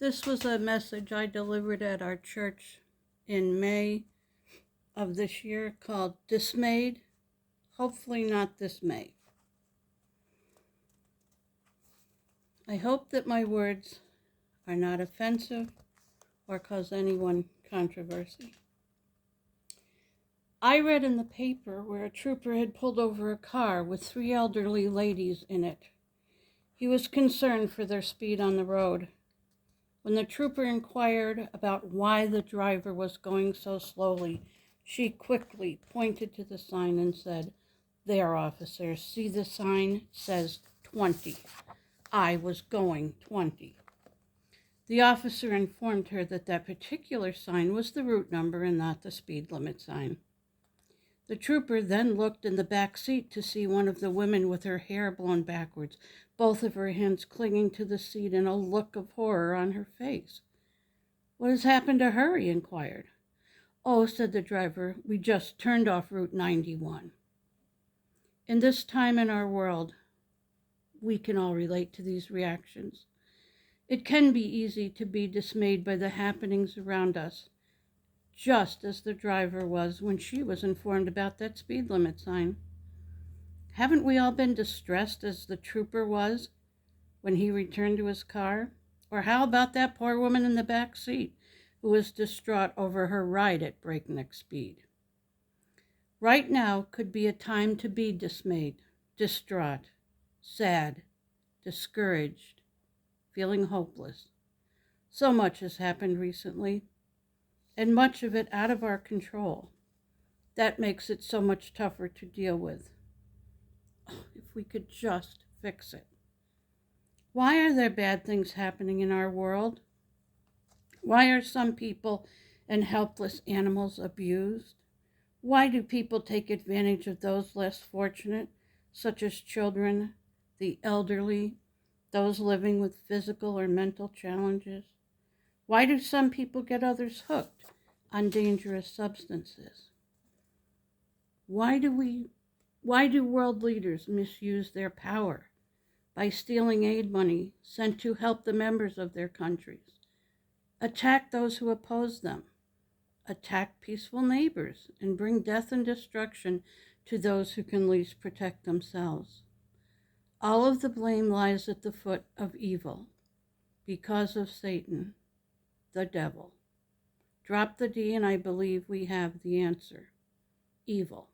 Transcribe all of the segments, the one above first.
This was a message I delivered at our church in May of this year called Dismayed, Hopefully Not This May. I hope that my words are not offensive or cause anyone controversy. I read in the paper where a trooper had pulled over a car with 3 elderly ladies in it. He was concerned for their speed on the road. When the trooper inquired about why the driver was going so slowly, she quickly pointed to the sign and said, "There, officer, see the sign says 20. I was going 20. The officer informed her that that particular sign was the route number and not the speed limit sign. The trooper then looked in the back seat to see one of the women with her hair blown backwards, both of her hands clinging to the seat and a look of horror on her face. "What has happened to her?" he inquired. "Oh," said the driver, "we just turned off Route 91. In this time in our world, we can all relate to these reactions. It can be easy to be dismayed by the happenings around us, just as the driver was when she was informed about that speed limit sign. Haven't we all been distressed as the trooper was when he returned to his car? Or how about that poor woman in the back seat who was distraught over her ride at breakneck speed? Right now could be a time to be dismayed, distraught, sad, discouraged, feeling hopeless. So much has happened recently, and much of it out of our control. That makes it so much tougher to deal with. If we could just fix it. Why are there bad things happening in our world? Why are some people and helpless animals abused? Why do people take advantage of those less fortunate, such as children, the elderly, those living with physical or mental challenges? Why do some people get others hooked on dangerous substances? Why do world leaders misuse their power by stealing aid money sent to help the members of their countries, attack those who oppose them, attack peaceful neighbors, and bring death and destruction to those who can least protect themselves? All of the blame lies at the foot of evil, because of Satan, the devil. Drop the D and I believe we have the answer. Evil.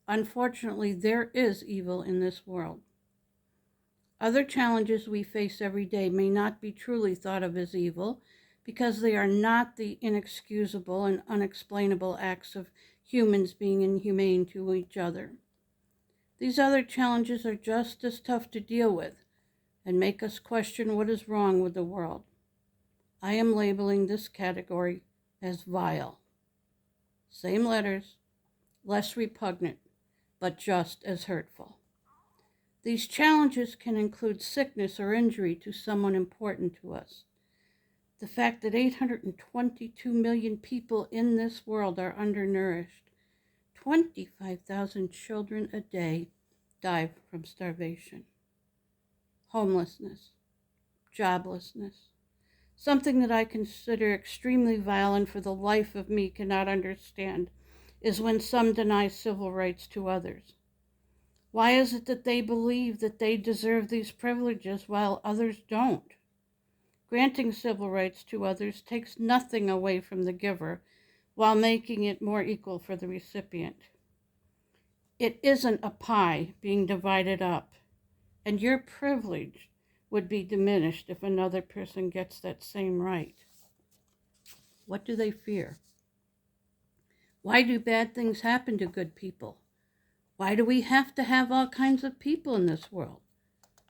Unfortunately, there is evil in this world. Other challenges we face every day may not be truly thought of as evil because they are not the inexcusable and unexplainable acts of humans being inhumane to each other. These other challenges are just as tough to deal with and make us question what is wrong with the world. I am labeling this category as vile. Same letters, less repugnant, but just as hurtful. These challenges can include sickness or injury to someone important to us. The fact that 822 million people in this world are undernourished. 25,000 children a day die from starvation. Homelessness, joblessness. Something that I consider extremely vile and for the life of me cannot understand is when some deny civil rights to others. Why is it that they believe that they deserve these privileges while others don't? Granting civil rights to others takes nothing away from the giver while making it more equal for the recipient. It isn't a pie being divided up, and your privilege would be diminished if another person gets that same right. What do they fear? Why do bad things happen to good people? Why do we have to have all kinds of people in this world?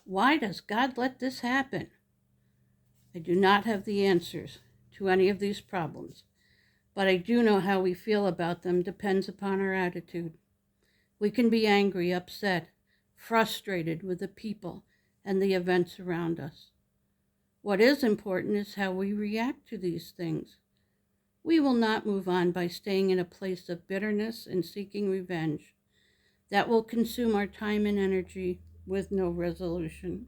Why does God let this happen? I do not have the answers to any of these problems, but I do know how we feel about them depends upon our attitude. We can be angry, upset, frustrated with the people and the events around us. What is important is how we react to these things. We will not move on by staying in a place of bitterness and seeking revenge. That will consume our time and energy with no resolution.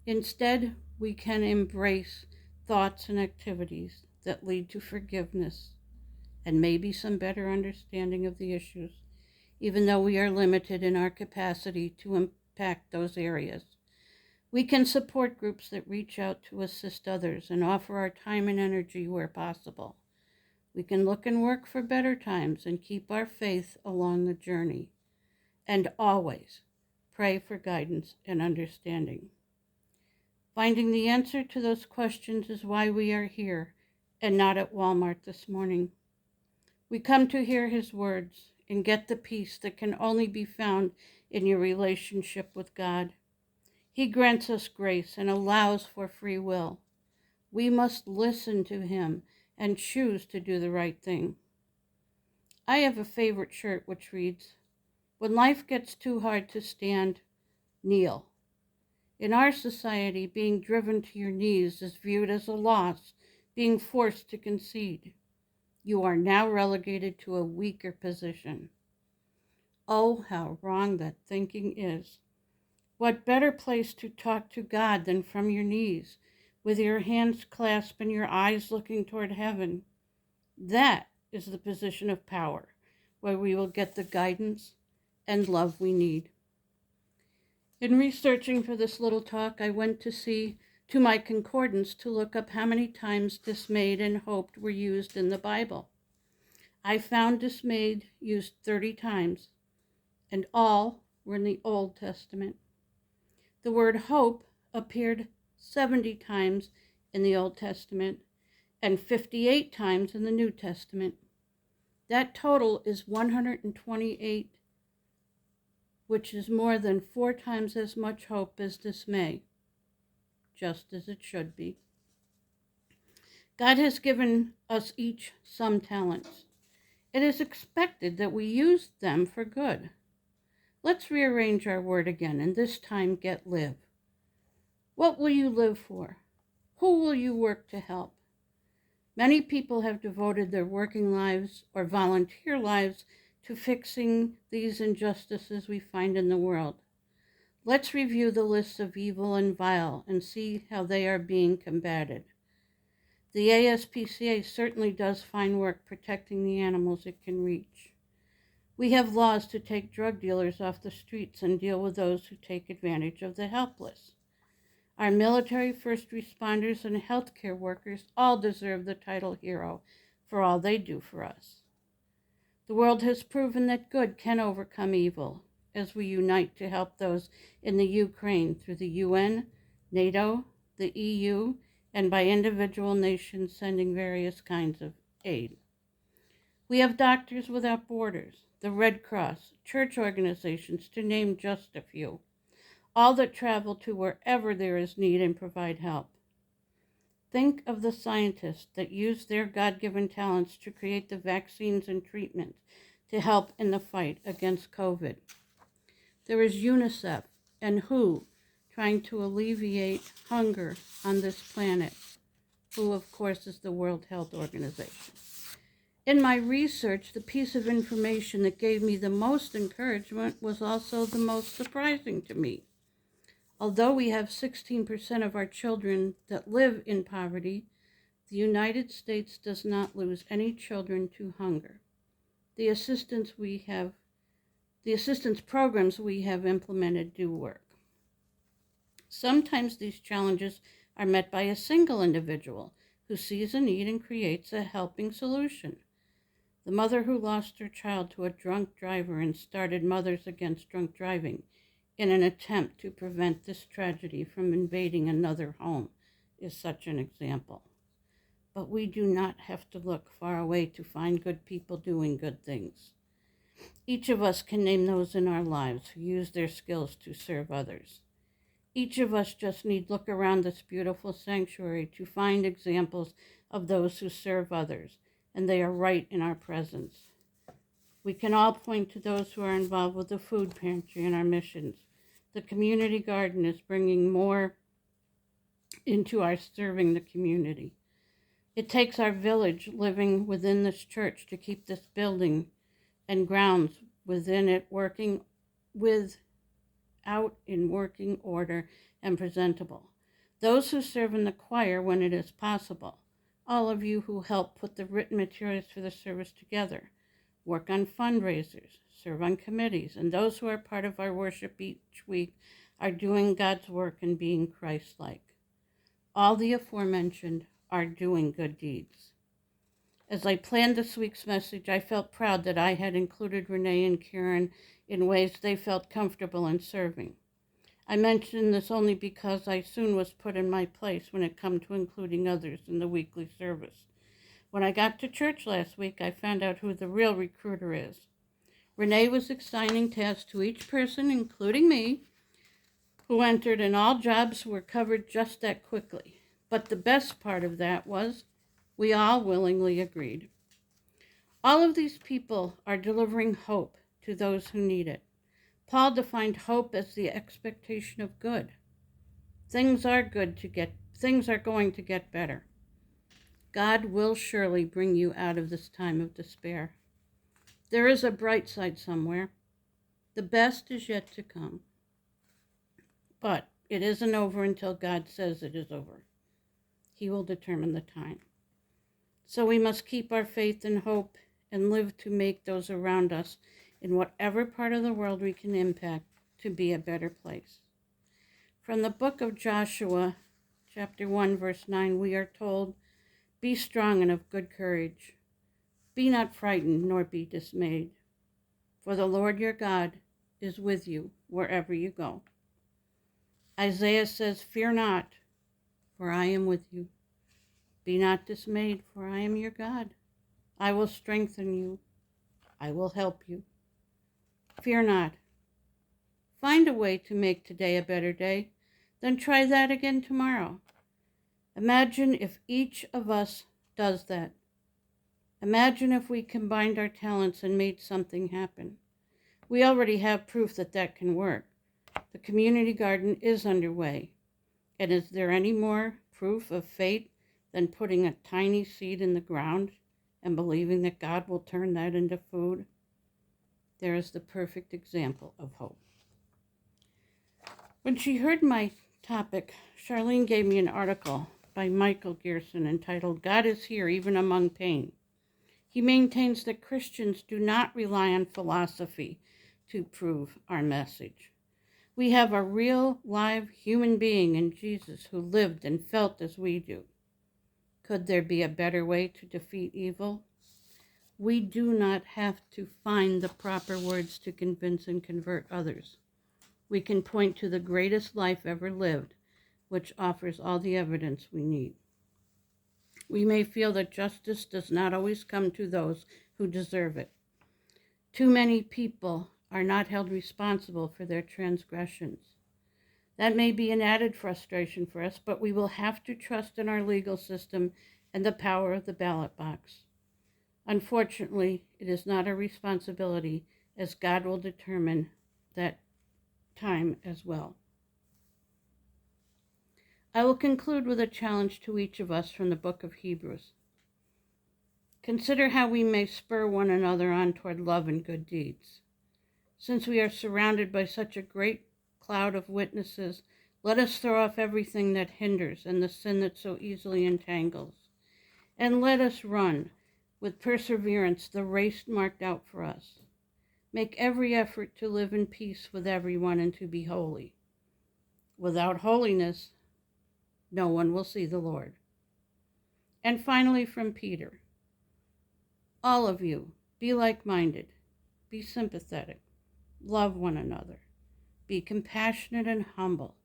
Instead, we can embrace thoughts and activities that lead to forgiveness and maybe some better understanding of the issues, even though we are limited in our capacity to impact those areas. We can support groups that reach out to assist others and offer our time and energy where possible. We can look and work for better times and keep our faith along the journey. And always pray for guidance and understanding. Finding the answer to those questions is why we are here and not at Walmart this morning. We come to hear his words and get the peace that can only be found in your relationship with God. He grants us grace and allows for free will. We must listen to him and choose to do the right thing. I have a favorite shirt which reads, "When life gets too hard to stand, kneel." In our society, being driven to your knees is viewed as a loss, being forced to concede. You are now relegated to a weaker position. Oh, how wrong that thinking is. What better place to talk to God than from your knees, with your hands clasped and your eyes looking toward heaven? That is the position of power, where we will get the guidance and love we need. In researching for this little talk, I went to my concordance to look up how many times dismayed and hoped were used in the Bible. I found dismayed used 30 times, and all were in the Old Testament. The word hope appeared 70 times in the Old Testament and 58 times in the New Testament. That total is 128, which is more than 4 times as much hope as dismay, just as it should be. God has given us each some talents. It is expected that we use them for good. Let's rearrange our word again, and this time get live. What will you live for? Who will you work to help? Many people have devoted their working lives or volunteer lives to fixing these injustices we find in the world. Let's review the lists of evil and vile and see how they are being combated. The ASPCA certainly does fine work protecting the animals it can reach. We have laws to take drug dealers off the streets and deal with those who take advantage of the helpless. Our military, first responders, and healthcare workers all deserve the title hero for all they do for us. The world has proven that good can overcome evil as we unite to help those in the Ukraine through the UN, NATO, the EU, and by individual nations sending various kinds of aid. We have Doctors Without Borders, the Red Cross, church organizations, to name just a few, all that travel to wherever there is need and provide help. Think of the scientists that use their God-given talents to create the vaccines and treatments to help in the fight against COVID. There is UNICEF and WHO trying to alleviate hunger on this planet. WHO, of course, is the World Health Organization. In my research, the piece of information that gave me the most encouragement was also the most surprising to me. Although we have 16% of our children that live in poverty, the United States does not lose any children to hunger. The assistance programs we have implemented do work. Sometimes these challenges are met by a single individual who sees a need and creates a helping solution. The mother who lost her child to a drunk driver and started Mothers Against Drunk Driving in an attempt to prevent this tragedy from invading another home is such an example. But we do not have to look far away to find good people doing good things. Each of us can name those in our lives who use their skills to serve others. Each of us just need look around this beautiful sanctuary to find examples of those who serve others, and they are right in our presence. We can all point to those who are involved with the food pantry and our missions. The community garden is bringing more into our serving the community. It takes our village living within this church to keep this building and grounds within it working in working order and presentable. those who serve in the choir when it is possible, all of you who help put the written materials for the service together, work on fundraisers, serve on committees, and those who are part of our worship each week are doing God's work and being Christ-like. All the aforementioned are doing good deeds. As I planned this week's message, I felt proud that I had included Renee and Karen in ways they felt comfortable in serving. I mention this only because I soon was put in my place when it came to including others in the weekly service. When I got to church last week, I found out who the real recruiter is. Renee was assigning tasks to each person, including me, who entered, and all jobs were covered just that quickly. But the best part of that was we all willingly agreed. All of these people are delivering hope to those who need it. Paul defined hope as the expectation of good. Things are going to get better. God will surely bring you out of this time of despair. There is a bright side somewhere. The best is yet to come. But it isn't over until God says it is over. He will determine the time. So we must keep our faith and hope and live to make those around us in whatever part of the world we can impact to be a better place. From the book of Joshua, chapter 1, verse 9, we are told, "Be strong and of good courage. Be not frightened nor be dismayed, for the Lord your God is with you wherever you go." Isaiah says, "Fear not, for I am with you. Be not dismayed, for I am your God. I will strengthen you. I will help you. Fear not." Find a way to make today a better day, then try that again tomorrow. Imagine if each of us does that. Imagine if we combined our talents and made something happen. We already have proof that that can work. The community garden is underway. And is there any more proof of faith than putting a tiny seed in the ground and believing that God will turn that into food? There is the perfect example of hope. When she heard my topic, Charlene gave me an article by Michael Gerson entitled, "God is Here Even Among Pain." He maintains that Christians do not rely on philosophy to prove our message. We have a real, live human being in Jesus who lived and felt as we do. Could there be a better way to defeat evil? We do not have to find the proper words to convince and convert others. We can point to the greatest life ever lived, which offers all the evidence we need. We may feel that justice does not always come to those who deserve it. Too many people are not held responsible for their transgressions. That may be an added frustration for us, but we will have to trust in our legal system and the power of the ballot box. Unfortunately, it is not our responsibility, as God will determine that time as well. I will conclude with a challenge to each of us from the book of Hebrews. Consider how we may spur one another on toward love and good deeds. Since we are surrounded by such a great cloud of witnesses, let us throw off everything that hinders and the sin that so easily entangles. And let us run with perseverance the race marked out for us. Make every effort to live in peace with everyone and to be holy. Without holiness, no one will see the Lord. And finally, from Peter, all of you, be like-minded, be sympathetic, love one another, be compassionate and humble.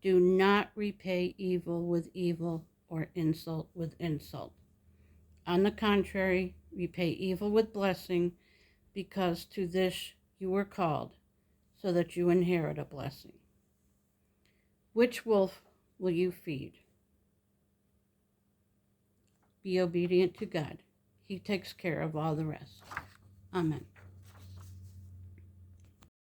Do not repay evil with evil or insult with insult. On the contrary, repay evil with blessing, because to this you were called, so that you inherit a blessing. Which wolf will you feed? Be obedient to God. He takes care of all the rest. Amen.